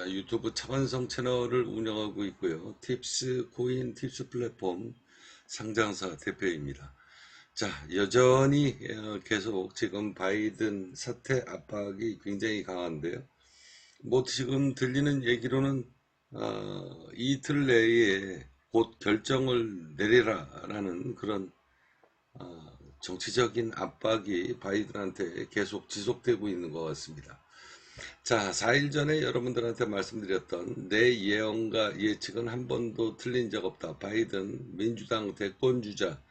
자, 유튜브 차관성 채널을 운영하고 있고요. 팁스 코인 팁스 플랫폼 상장사 대표입니다. 자, 여전히 계속 지금 바이든 사태 압박이 굉장히 강한데요. 뭐 지금 들리는 얘기로는 이틀 내에 곧 결정을 내리라라는 그런 정치적인 압박이 바이든한테 계속 지속되고 있는 것 같습니다. 자, 4일 전에 여러분들한테 말씀드렸던 내 예언과 예측은 한 번도 틀린 적 없다. 바이든 민주당 대권주자.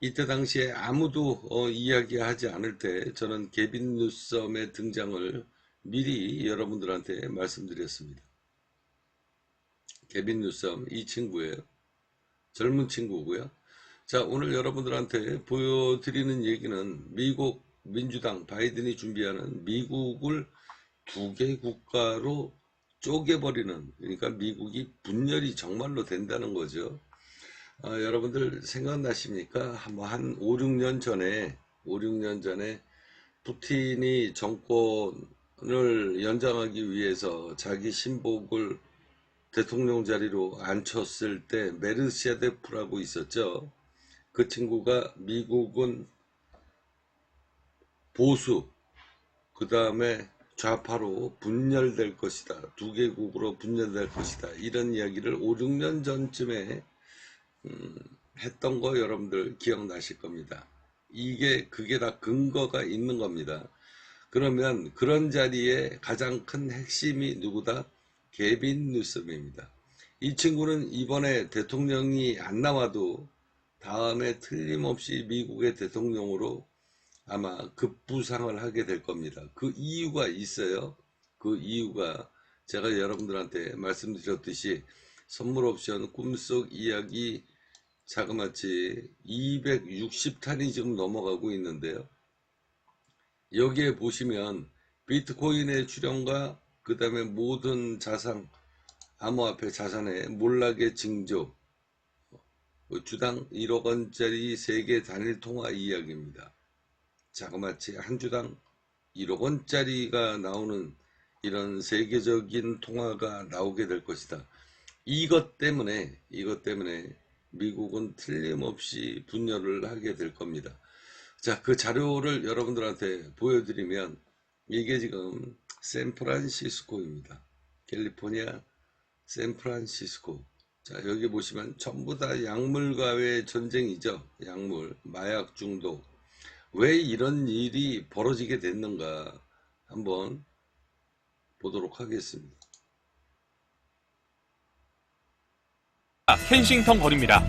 이때 당시에 아무도 이야기하지 않을 때 저는 게빈 뉴섬의 등장을 미리 여러분들한테 말씀드렸습니다. 게빈 뉴섬, 이 친구예요. 젊은 친구고요. 자, 오늘 여러분들한테 보여드리는 얘기는 미국 민주당 바이든이 준비하는 미국을 두 개 국가로 쪼개버리는, 그러니까 미국이 분열이 정말로 된다는 거죠. 여러분들 생각나십니까? 한 5, 6년 전에 푸틴이 정권을 연장하기 위해서 자기 신복을 대통령 자리로 앉혔을 때 메르세데프라고 있었죠. 그 친구가 미국은 보수, 그 다음에 좌파로 분열될 것이다. 두 개국으로 분열될 것이다. 이런 이야기를 5, 6년 전쯤에 했던 거 여러분들 기억나실 겁니다. 그게 다 근거가 있는 겁니다. 그러면 그런 자리에 가장 큰 핵심이 누구다? 게빈 뉴섬입니다. 이 친구는 이번에 대통령이 안 나와도 다음에 틀림없이 미국의 대통령으로 아마 급부상을 하게 될 겁니다. 그 이유가 있어요. 그 이유가 제가 여러분들한테 말씀드렸듯이 선물 옵션 꿈속 이야기 자그마치 260탄이 지금 넘어가고 있는데요. 여기에 보시면 비트코인의 출현과 그 다음에 모든 자산, 암호화폐 자산의 몰락의 징조, 주당 1억 원짜리 세계 단일 통화 이야기입니다. 자그마치 한 주당 1억 원짜리가 나오는 이런 세계적인 통화가 나오게 될 것이다. 이것 때문에 미국은 틀림없이 분열을 하게 될 겁니다. 자, 그 자료를 여러분들한테 보여드리면 이게 지금 샌프란시스코입니다. 캘리포니아 샌프란시스코. 자, 여기 보시면 전부 다 약물과의 전쟁이죠. 약물, 마약 중독. 왜 이런 일이 벌어지게 됐는가 한번 보도록 하겠습니다. 켄싱턴 거리입니다.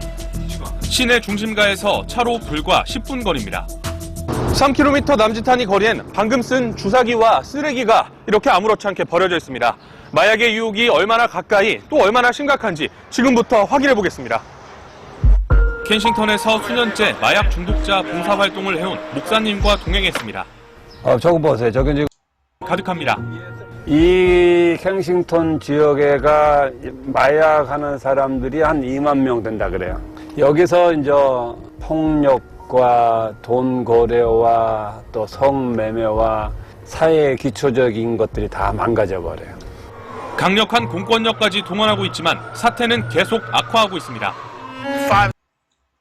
시내 중심가에서 차로 불과 10분 거리입니다. 3km 남짓한 이 거리엔 방금 쓴 주사기와 쓰레기가 이렇게 아무렇지 않게 버려져 있습니다. 마약의 유혹이 얼마나 가까이 또 얼마나 심각한지 지금부터 확인해 보겠습니다. 켄싱턴에서 수년째 마약 중독자 봉사활동을 해온 목사님과 동행했습니다. 저거 보세요. 저기 지금 가득합니다. 이 켄싱턴 지역에가 마약하는 사람들이 한 2만 명 된다 그래요. 여기서 이제 폭력과 돈 거래와 또 성매매와 사회의 기초적인 것들이 다 망가져 버려요. 강력한 공권력까지 동원하고 있지만 사태는 계속 악화하고 있습니다.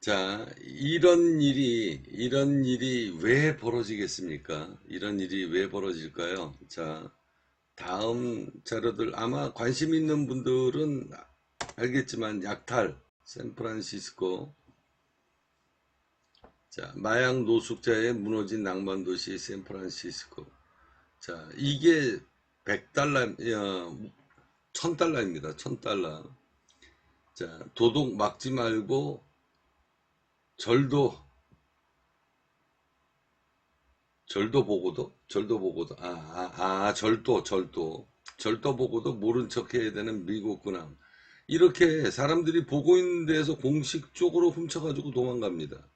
자, 이런 일이 왜 벌어지겠습니까? 이런 일이 왜 벌어질까요? 자, 다음 자료들 아마 관심 있는 분들은 알겠지만 약탈, 샌프란시스코. 자, 마약 노숙자의 무너진 낭만도시 샌프란시스코. 자, 이게 100달러, 1000달러입니다. 1000달러. 자, 도둑 막지 말고 절도 보고도 절도 보고도 모른 척 해야 되는 미국 군함. 이렇게 사람들이 보고 있는 데에서 공식적으로 훔쳐가지고 도망갑니다.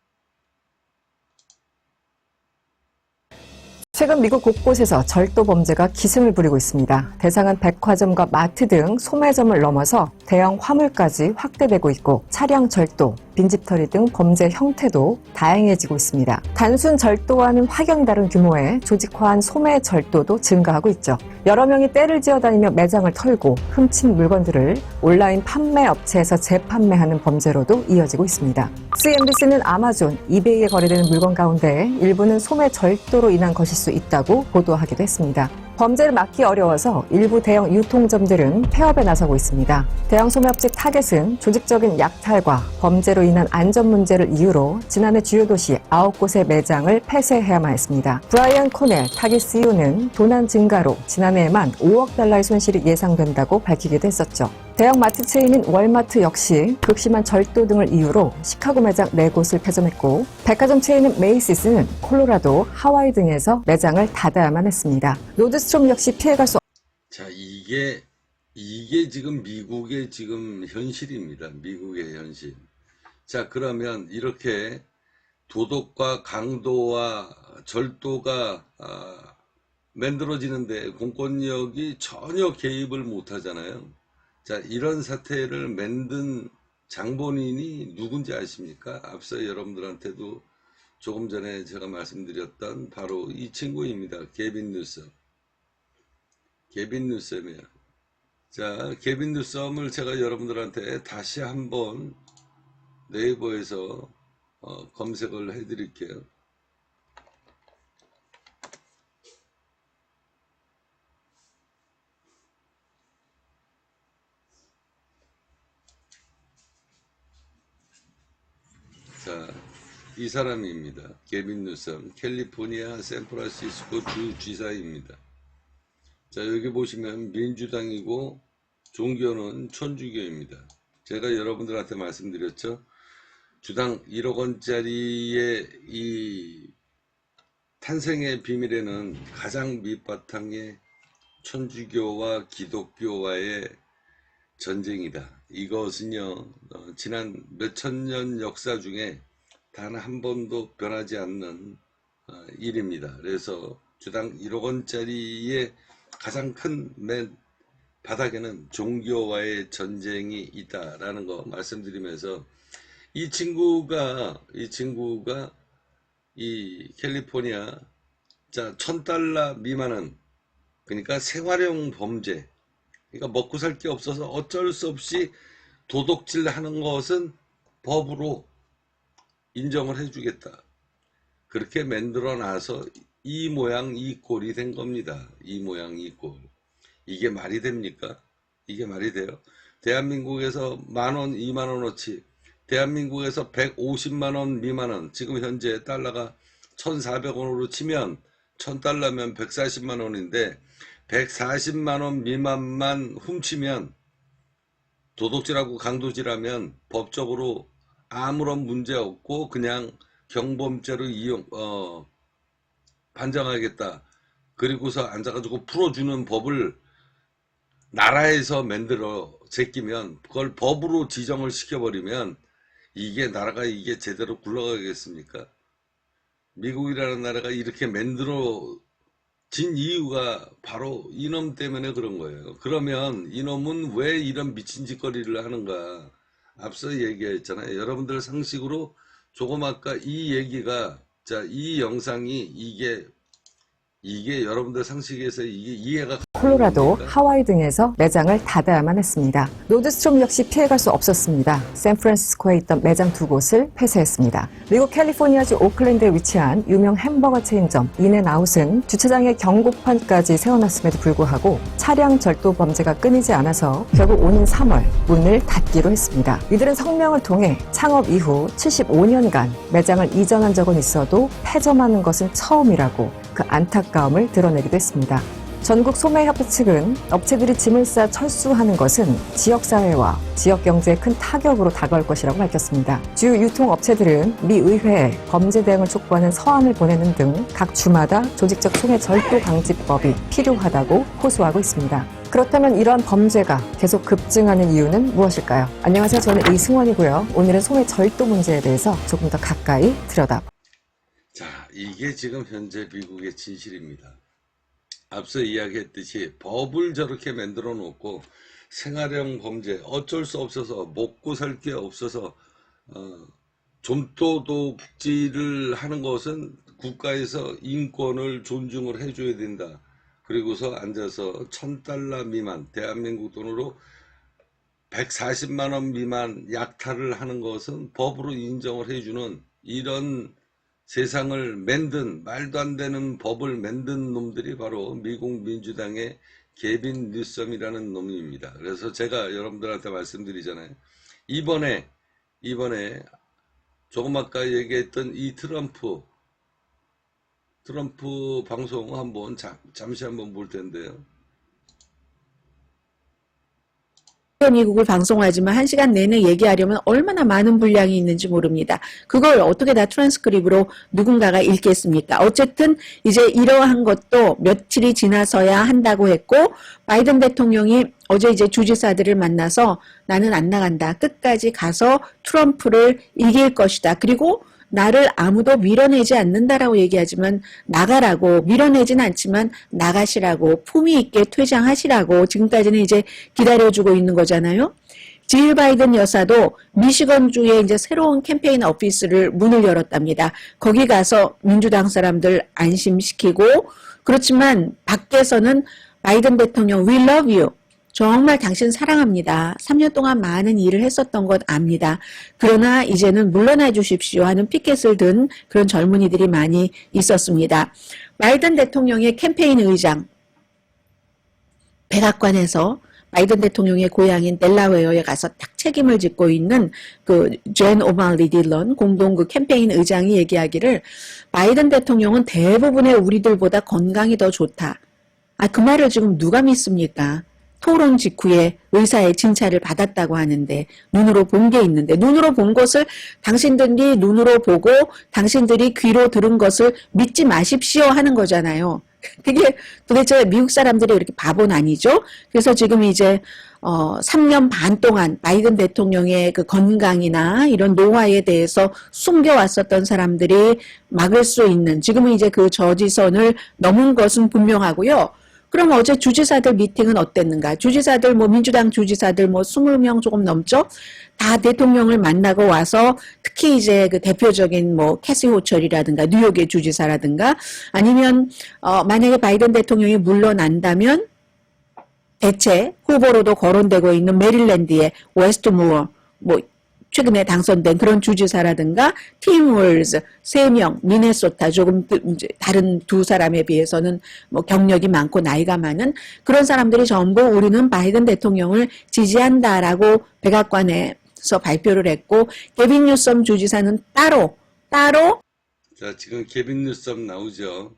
최근 미국 곳곳에서 절도 범죄가 기승을 부리고 있습니다. 대상은 백화점과 마트 등 소매점을 넘어서 대형 화물까지 확대되고 있고 차량 절도, 빈집털이 등 범죄 형태도 다양해지고 있습니다. 단순 절도와는 확연히 다른 규모의 조직화한 소매 절도도 증가하고 있죠. 여러 명이 떼를 지어다니며 매장을 털고 훔친 물건들을 온라인 판매 업체에서 재판매하는 범죄로도 이어지고 있습니다. CNBC는 아마존, 이베이에 거래되는 물건 가운데 일부는 소매 절도로 인한 것일 수 있다고 보도하기도 했습니다. 범죄를 막기 어려워서 일부 대형 유통점들은 폐업에 나서고 있습니다. 대형 소매업체 타겟은 조직적인 약탈과 범죄로 인한 안전 문제를 이유로 지난해 주요 도시 9곳의 매장을 폐쇄해야만 했습니다. 브라이언 코넬 타깃 CEO는 도난 증가로 지난해에만 5억 달러의 손실이 예상된다고 밝히기도 했었죠. 대형 마트 체인인 월마트 역시 극심한 절도 등을 이유로 시카고 매장 4곳을 폐점했고, 백화점 체인인 메이시스는 콜로라도, 하와이 등에서 매장을 닫아야만 했습니다. 노드스트롬 역시 피해갈 수 자, 이게 지금 미국의 지금 현실입니다. 미국의 현실. 자, 그러면 이렇게 도덕과 강도와 절도가 만들어지는데 공권력이 전혀 개입을 못 하잖아요. 자, 이런 사태를 만든 장본인이 누군지 아십니까? 앞서 여러분들한테도 조금 전에 제가 말씀드렸던 바로 이 친구입니다. 게빈 뉴섬. 게빈 뉴섬이에요. 자, 게빈 뉴섬을 제가 여러분들한테 다시 한번 네이버에서 검색을 해드릴게요. 자, 이 사람입니다. 게빈 뉴섬, 캘리포니아 샌프란시스코 주 지사입니다. 자, 여기 보시면 민주당이고 종교는 천주교입니다. 제가 여러분들한테 말씀드렸죠. 주당 1억 원짜리의 이 탄생의 비밀에는 가장 밑바탕에 천주교와 기독교와의 전쟁이다. 이것은요, 지난 몇천 년 역사 중에 단 한 번도 변하지 않는 일입니다. 그래서 주당 1억 원짜리의 가장 큰 맨 바닥에는 종교와의 전쟁이 있다라는 거 말씀드리면서, 이 친구가 이 캘리포니아, 자, $1,000 미만은, 그러니까 생활용 범죄, 그러니까 먹고 살 게 없어서 어쩔 수 없이 도둑질 하는 것은 법으로 인정을 해주겠다. 그렇게 만들어 놔서 이 모양 이 꼴이 된 겁니다. 이 모양 이 꼴. 이게 말이 됩니까? 이게 말이 돼요? 대한민국에서 10,000원, 20,000원어치, 대한민국에서 150만원 미만은, 지금 현재 달러가 1,400원으로 치면 $1,000면 140만원인데 140만원 미만만 훔치면, 도둑질하고 강도질하면 법적으로 아무런 문제 없고 그냥 경범죄로 판정하겠다. 그리고서 앉아가지고 풀어주는 법을 나라에서 만들어 제끼면, 그걸 법으로 지정을 시켜버리면 이게 나라가 이게 제대로 굴러가겠습니까? 미국이라는 나라가 이렇게 만들어진 이유가 바로 이놈 때문에 그런 거예요. 그러면 이놈은 왜 이런 미친 짓거리를 하는가? 앞서 얘기했잖아요. 여러분들 상식으로 조금 아까 이 얘기가, 자, 이 영상이 이게 여러분들 상식에서 이게 이해가 콜로라도, 하와이 등에서 매장을 닫아야만 했습니다. 노드스트롬 역시 피해갈 수 없었습니다. 샌프란시스코에 있던 매장 2곳을 폐쇄했습니다. 미국 캘리포니아주 오클랜드에 위치한 유명 햄버거 체인점 인앤아웃은 주차장에 경고판까지 세워놨음에도 불구하고 차량 절도 범죄가 끊이지 않아서 결국 오는 3월 문을 닫기로 했습니다. 이들은 성명을 통해 창업 이후 75년간 매장을 이전한 적은 있어도 폐점하는 것은 처음이라고 그 안타까움을 드러내기도 했습니다. 전국 소매협회 측은 업체들이 짐을 싸 철수하는 것은 지역사회와 지역경제에 큰 타격으로 다가올 것이라고 밝혔습니다. 주요 유통업체들은 미 의회에 범죄 대응을 촉구하는 서한을 보내는 등 각 주마다 조직적 소매 절도 방지법이 필요하다고 호소하고 있습니다. 그렇다면 이러한 범죄가 계속 급증하는 이유는 무엇일까요? 안녕하세요. 저는 이승원이고요. 오늘은 소매 절도 문제에 대해서 조금 더 가까이 들여다보겠습니다. 자, 이게 지금 현재 미국의 진실입니다. 앞서 이야기했듯이 법을 저렇게 만들어 놓고 생활형 범죄, 어쩔 수 없어서 먹고 살 게 없어서 좀도도 복지를 하는 것은 국가에서 인권을 존중을 해줘야 된다. 그리고서 앉아서 $1,000 미만, 대한민국 돈으로 140만 원 미만 약탈을 하는 것은 법으로 인정을 해주는 이런 세상을 만든, 말도 안 되는 법을 만든 놈들이 바로 미국 민주당의 게빈 뉴섬이라는 놈입니다. 그래서 제가 여러분들한테 말씀드리잖아요. 이번에 조금 아까 얘기했던 이 트럼프 방송 한번 잠시 한번 볼 텐데요. 미국을 방송하지만 1시간 내내 얘기하려면 얼마나 많은 분량이 있는지 모릅니다. 그걸 어떻게 다 트랜스크립으로 누군가가 읽겠습니까? 어쨌든 이제 이러한 것도 며칠이 지나서야 한다고 했고, 바이든 대통령이 어제 이제 주지사들을 만나서 나는 안 나간다. 끝까지 가서 트럼프를 이길 것이다. 그리고 나를 아무도 밀어내지 않는다라고 얘기하지만 나가라고, 밀어내진 않지만 나가시라고, 품위 있게 퇴장하시라고 지금까지는 이제 기다려주고 있는 거잖아요. 질 바이든 여사도 미시건주에 이제 새로운 캠페인 오피스를 문을 열었답니다. 거기 가서 민주당 사람들 안심시키고, 그렇지만 밖에서는 바이든 대통령 We love you. 정말 당신 사랑합니다. 3년 동안 많은 일을 했었던 것 압니다. 그러나 이제는 물러나 주십시오 하는 피켓을 든 그런 젊은이들이 많이 있었습니다. 바이든 대통령의 캠페인 의장, 백악관에서 바이든 대통령의 고향인 델라웨어에 가서 딱 책임을 짓고 있는 그 존 오말리 딜런 공동 그 캠페인 의장이 얘기하기를 바이든 대통령은 대부분의 우리들보다 건강이 더 좋다. 그 말을 지금 누가 믿습니까? 토론 직후에 의사의 진찰을 받았다고 하는데 눈으로 본 게 있는데 눈으로 본 것을 당신들이 눈으로 보고 당신들이 귀로 들은 것을 믿지 마십시오 하는 거잖아요. 그게 도대체 미국 사람들이 이렇게 바보는 아니죠. 그래서 지금 이제 3년 반 동안 바이든 대통령의 그 건강이나 이런 노화에 대해서 숨겨왔었던 사람들이 막을 수 있는, 지금은 이제 그 저지선을 넘은 것은 분명하고요. 그럼 어제 주지사들 미팅은 어땠는가? 주지사들, 민주당 주지사들 20명 조금 넘죠? 다 대통령을 만나고 와서 특히 이제 그 대표적인 캐시 호철이라든가 뉴욕의 주지사라든가 아니면, 만약에 바이든 대통령이 물러난다면 대체 후보로도 거론되고 있는 메릴랜드의 웨스트무어, 최근에 당선된 그런 주지사라든가 팀 월즈 3명, 미네소타 조금 다른 두 사람에 비해서는 경력이 많고 나이가 많은 그런 사람들이 전부 우리는 바이든 대통령을 지지한다라고 백악관에서 발표를 했고, 게빈 뉴섬 주지사는 따로 자, 지금 게빈 뉴섬 나오죠.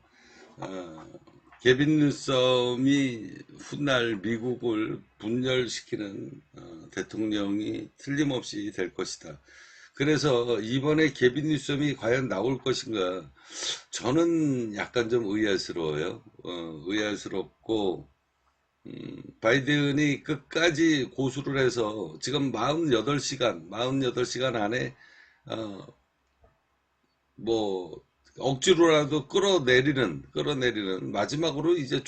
게빈 뉴섬이 훗날 미국을 분열시키는 대통령이 틀림없이 될 것이다. 그래서 이번에 게빈 뉴섬이 과연 나올 것인가, 저는 약간 좀 의아스러워요. 의아스럽고 바이든이 끝까지 고수를 해서 지금 48시간 안에 억지로라도 끌어내리는 마지막으로 이제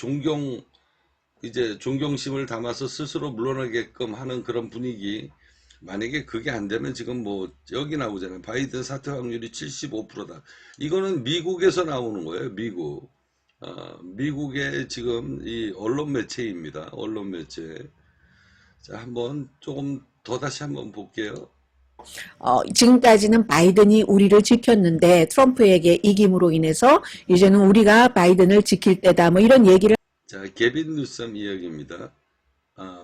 존경심을 담아서 스스로 물러나게끔 하는 그런 분위기. 만약에 그게 안 되면 지금 여기 나오잖아요. 바이든 사퇴 확률이 75%다. 이거는 미국에서 나오는 거예요. 미국의 지금 이 언론 매체입니다. 언론 매체. 자, 한번 조금 더 다시 한번 볼게요. 지금까지는 바이든이 우리를 지켰는데 트럼프에게 이김으로 인해서 이제는 우리가 바이든을 지킬 때다. 이런 얘기를. 자, 게빈 뉴섬 이야기입니다.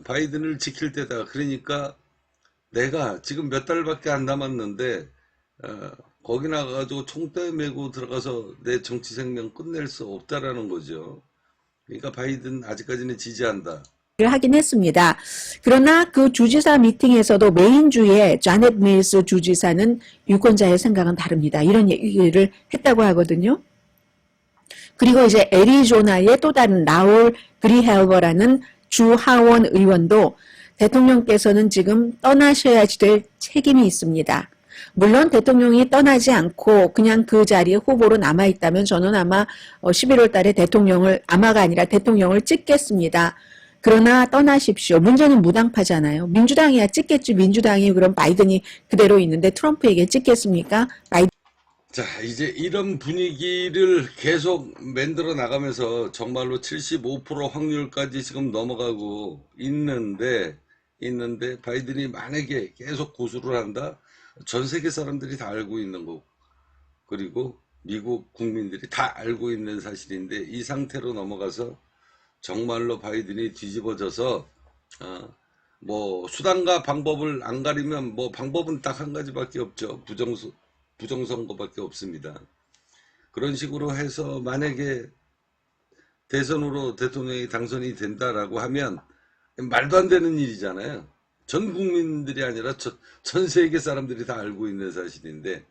바이든을 지킬 때다. 그러니까 내가 지금 몇 달밖에 안 남았는데 거기 나가가지고 총대 메고 들어가서 내 정치 생명 끝낼 수 없다라는 거죠. 그러니까 바이든 아직까지는 지지한다. 하긴 했습니다. 그러나 그 주지사 미팅에서도 메인주의 자넷 밀스 주지사는 유권자의 생각은 다릅니다. 이런 얘기를 했다고 하거든요. 그리고 이제 애리조나의 또 다른 라울 그리헬버라는 주 하원 의원도 대통령께서는 지금 떠나셔야 될 책임이 있습니다. 물론 대통령이 떠나지 않고 그냥 그 자리에 후보로 남아있다면 저는 아마 11월 달에 아마가 아니라 대통령을 찍겠습니다. 그러나 떠나십시오. 문제는 무당파잖아요. 민주당이야 찍겠지. 민주당이 그럼 바이든이 그대로 있는데 트럼프에게 찍겠습니까? 자, 이제 이런 분위기를 계속 만들어 나가면서 정말로 75% 확률까지 지금 넘어가고 있는데 바이든이 만약에 계속 고수를 한다? 전 세계 사람들이 다 알고 있는 거고, 그리고 미국 국민들이 다 알고 있는 사실인데, 이 상태로 넘어가서 정말로 바이든이 뒤집어져서 뭐 수단과 방법을 안 가리면 뭐 방법은 딱 한 가지밖에 없죠. 부정선거밖에 없습니다. 그런 식으로 해서 만약에 대선으로 대통령이 당선이 된다라고 하면 말도 안 되는 일이잖아요. 전 국민들이 아니라 전 세계 사람들이 다 알고 있는 사실인데,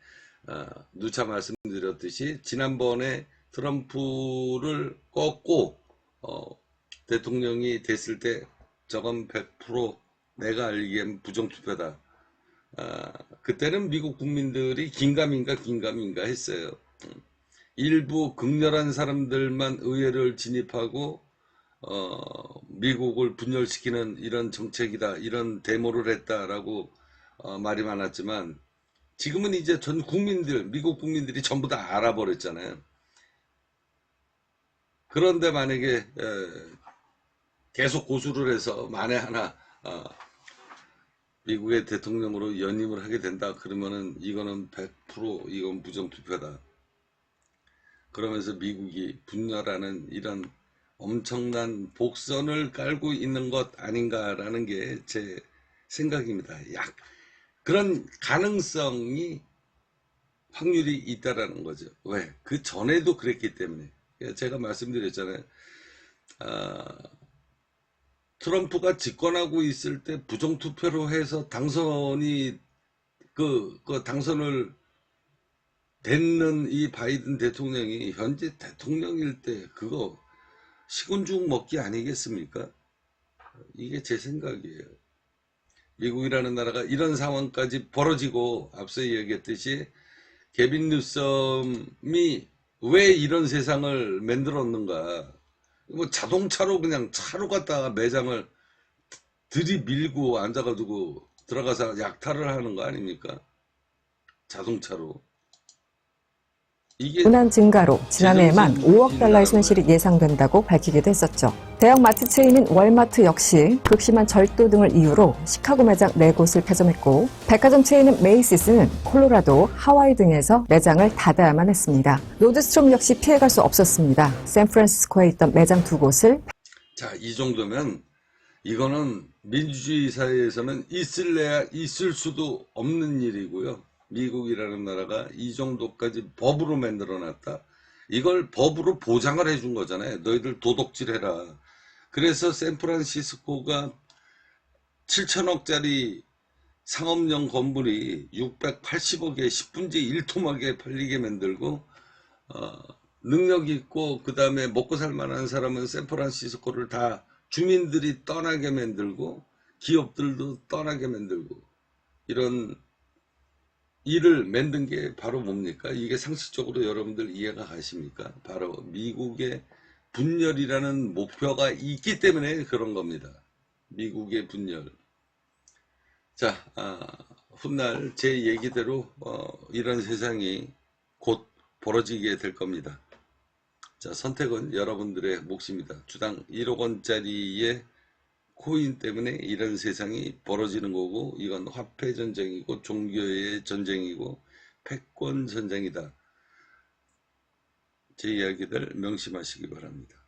누차 말씀드렸듯이 지난번에 트럼프를 꺾고 대통령이 됐을 때 저건 100% 내가 알기엔 부정투표다. 그때는 미국 국민들이 긴가민가 했어요. 일부 극렬한 사람들만 의회를 진입하고 미국을 분열시키는 이런 정책이다, 이런 데모를 했다라고 말이 많았지만, 지금은 이제 전 국민들, 미국 국민들이 전부 다 알아버렸잖아요. 그런데 만약에 계속 고수를 해서 만에 하나 미국의 대통령으로 연임을 하게 된다 그러면은 이거는 100% 이건 부정투표다. 그러면서 미국이 분열하는 이런 엄청난 복선을 깔고 있는 것 아닌가라는 게 제 생각입니다. 그런 가능성이 확률이 있다라는 거죠. 왜? 그 전에도 그랬기 때문에. 제가 말씀드렸잖아요. 트럼프가 집권하고 있을 때 부정투표로 해서 당선이 당선을 됐는 이 바이든 대통령이 현재 대통령일 때 그거 식은죽 먹기 아니겠습니까? 이게 제 생각이에요. 미국이라는 나라가 이런 상황까지 벌어지고, 앞서 얘기했듯이 게빈 뉴섬이 왜 이런 세상을 만들었는가. 뭐 자동차로 그냥 차로 갔다가 매장을 들이밀고 앉아가지고 들어가서 약탈을 하는 거 아닙니까? 자동차로. 이게 무난 증가로 지난해에만 5억 달러의 손실이 예상된다고 밝히기도 했었죠. 대형 마트 체인인 월마트 역시 극심한 절도 등을 이유로 시카고 매장 4곳을 폐점했고, 백화점 체인인 메이시스는 콜로라도, 하와이 등에서 매장을 닫아야만 했습니다. 노드스트롬 역시 피해갈 수 없었습니다. 샌프란시스코에 있던 매장 2곳을 자, 이 정도면 이거는 민주주의 사회에서는 있을래야 있을 수도 없는 일이고요. 미국이라는 나라가 이 정도까지 법으로 만들어놨다. 이걸 법으로 보장을 해준 거잖아요. 너희들 도둑질해라. 그래서 샌프란시스코가 7천억짜리 상업용 건물이 680억에 10분의 1토막에 팔리게 만들고, 능력 있고 그 다음에 먹고 살만한 사람은 샌프란시스코를 다 주민들이 떠나게 만들고, 기업들도 떠나게 만들고, 이런 일을 만든 게 바로 뭡니까? 이게 상식적으로 여러분들 이해가 가십니까? 바로 미국의 분열이라는 목표가 있기 때문에 그런 겁니다. 미국의 분열. 자, 훗날 제 얘기대로 이런 세상이 곧 벌어지게 될 겁니다. 자, 선택은 여러분들의 몫입니다. 주당 1억 원짜리의 코인 때문에 이런 세상이 벌어지는 거고, 이건 화폐 전쟁이고 종교의 전쟁이고 패권 전쟁이다. 제 이야기들 명심하시기 바랍니다.